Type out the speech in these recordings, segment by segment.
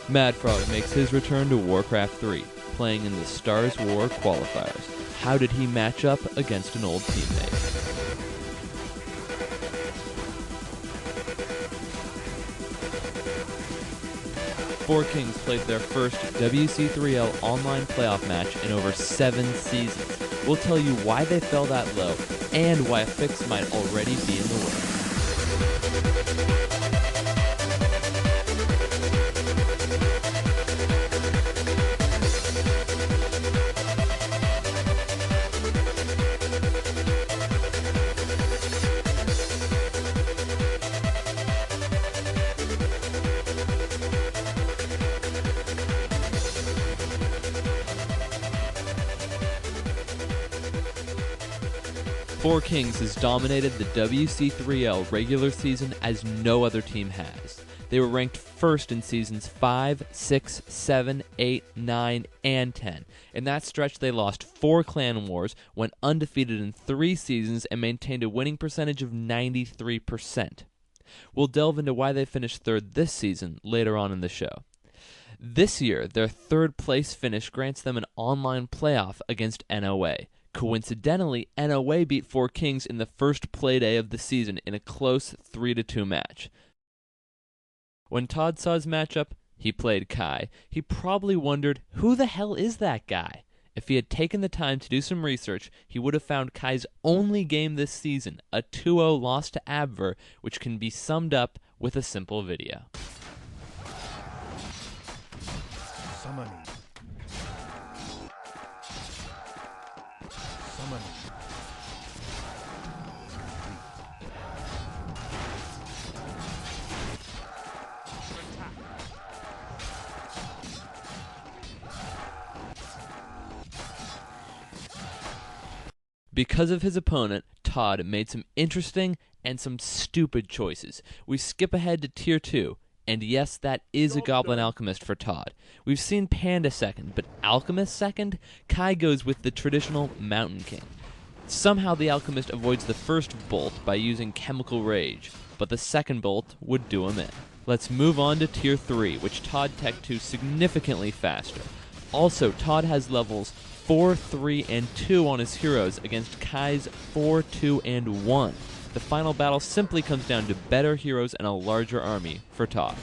Mad Frog makes his return to Warcraft 3, playing in the Stars War qualifiers. How did he match up against an old teammate? Four Kings played their first WC3L online playoff match in over 7 seasons. We'll tell you why they fell that low and why a fix might already be in the works. Four Kings has dominated the WC3L regular season as no other team has. They were ranked first in seasons 5, 6, 7, 8, 9, and 10. In that stretch, they lost 4 clan wars, went undefeated in 3 seasons, and maintained a winning percentage of 93%. We'll delve into why they finished third this season later on in the show. This year, their third place finish grants them an online playoff against NOA. Coincidentally, NOA beat Four Kings in the first play day of the season in a close 3-2 match. When Todd saw his matchup, he played Kai. He probably wondered, who the hell is that guy? If he had taken the time to do some research, he would have found Kai's only game this season, a 2-0 loss to Abver, which can be summed up with a simple video. Summoning. Because of his opponent, Todd made some interesting and some stupid choices. We skip ahead to Tier 2, and yes, that is a Goblin Alchemist for Todd. We've seen Panda second, but Alchemist second? Kai goes with the traditional Mountain King. Somehow the Alchemist avoids the first bolt by using Chemical Rage, but the second bolt would do him in. Let's move on to Tier 3, which Todd tech to significantly faster. Also, Todd has levels 4, 3, and 2 on his heroes against Kai's 4, 2, and 1. The final battle simply comes down to better heroes and a larger army for Todd.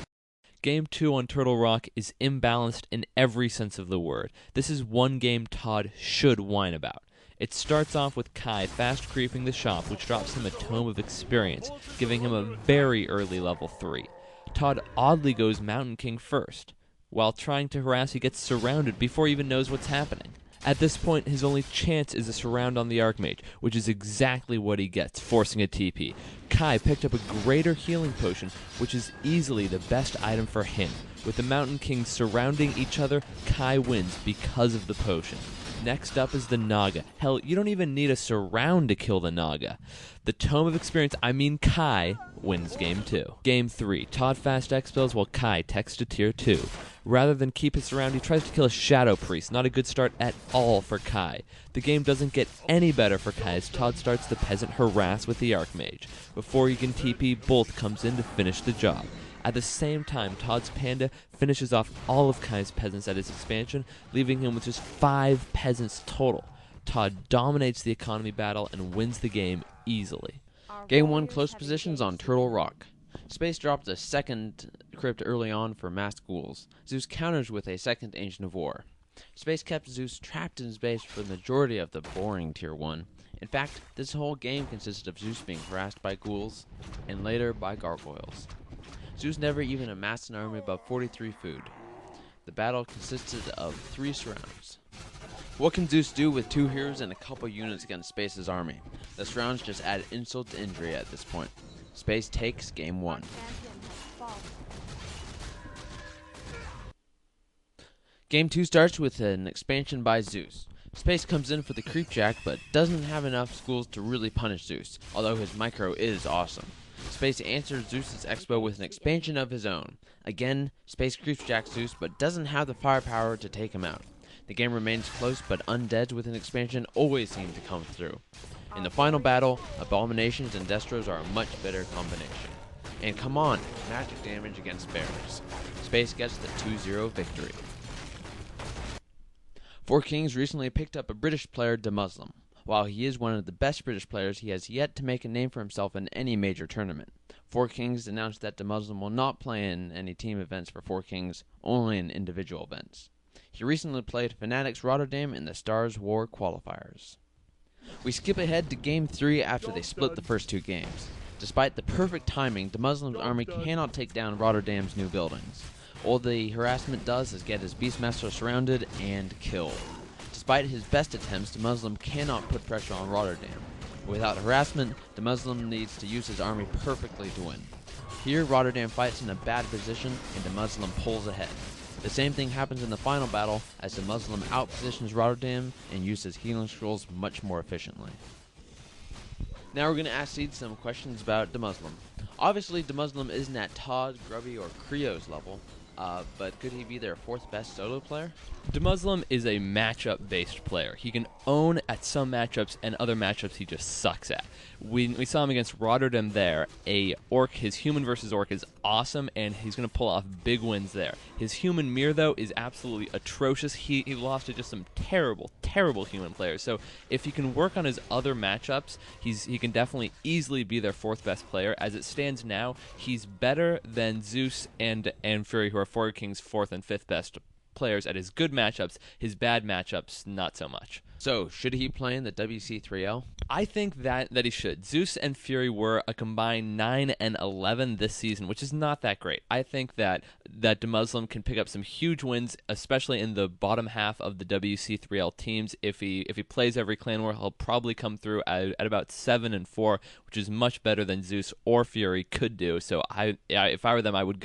Game 2 on Turtle Rock is imbalanced in every sense of the word. This is one game Todd should whine about. It starts off with Kai fast creeping the shop, which drops him a Tome of Experience, giving him a very early level 3. Todd oddly goes Mountain King first. While trying to harass, he gets surrounded before he even knows what's happening. At this point, his only chance is a surround on the Archmage, which is exactly what he gets, forcing a TP. Kai picked up a greater healing potion, which is easily the best item for him. With the Mountain Kings surrounding each other, Kai wins because of the potion. Next up is the Naga. Hell, you don't even need a surround to kill the Naga. The Tome of Experience, Kai, wins Game 2. Game 3, Todd fast expels while Kai techs to Tier 2. Rather than keep his surround, he tries to kill a Shadow Priest. Not a good start at all for Kai. The game doesn't get any better for Kai as Todd starts the Peasant harass with the Archmage. Before he can TP, Bolt comes in to finish the job. At the same time, Todd's Panda finishes off all of Kai's peasants at his expansion, leaving him with just 5 peasants total. Todd dominates the economy battle and wins the game easily. Game 1 close positions on Turtle Rock. Space dropped a second crypt early on for masked ghouls. Zeus counters with a second Ancient of War. Space kept Zeus trapped in space for the majority of the boring Tier 1. In fact, this whole game consisted of Zeus being harassed by ghouls, and later by gargoyles. Zeus never even amassed an army above 43 food. The battle consisted of 3 surrounds. What can Zeus do with 2 heroes and a couple units against Space's army? The surrounds just add insult to injury at this point. Space takes Game 1. Game 2 starts with an expansion by Zeus. Space comes in for the Creepjack, but doesn't have enough schools to really punish Zeus, although his micro is awesome. Space answers Zeus's expo with an expansion of his own. Again, Space Creepjack Zeus, but doesn't have the firepower to take him out. The game remains close, but undeads with an expansion always seem to come through. In the final battle, Abominations and Destros are a much better combination. And come on, magic damage against bears. Space gets the 2-0 victory. Four Kings recently picked up a British player, Muslim. While he is one of the best British players, he has yet to make a name for himself in any major tournament. Four Kings announced that Muslim will not play in any team events for Four Kings, only in individual events. He recently played Fnatic's Rotterdam in the Stars War qualifiers. We skip ahead to Game 3 after they split the first two games. Despite the perfect timing, Muslim's army cannot take down Rotterdam's new buildings. All the harassment does is get his Beastmaster surrounded and killed. Despite his best attempts, Muslim cannot put pressure on Rotterdam. Without harassment, Muslim needs to use his army perfectly to win. Here, Rotterdam fights in a bad position, and Muslim pulls ahead. The same thing happens in the final battle, as Muslim outpositions Rotterdam and uses healing scrolls much more efficiently. Now we're going to ask Seed some questions about Muslim. Obviously, Muslim isn't at Todd, Grubby, or Creo's level, but could he be their fourth best solo player? Muslim is a matchup-based player. He can own at some matchups, and other matchups he just sucks at. We saw him against Rotterdam there. His human versus orc is awesome, and he's going to pull off big wins there. His human mirror, though, is absolutely atrocious. He lost to just some terrible, terrible human players. So if he can work on his other matchups, he can definitely easily be their fourth best player. As it stands now, he's better than Zeus and Fury, who are Four Kings' fourth and fifth best players at his good matchups. His bad matchups, not so much. So, should he play in the WC3L? I think that he should. Zeus and Fury were a combined 9 and 11 this season, which is not that great. I think that Muslim can pick up some huge wins, especially in the bottom half of the WC3L teams. If he plays every clan war, he'll probably come through at about 7 and 4, which is much better than Zeus or Fury could do. So if I were them, I would go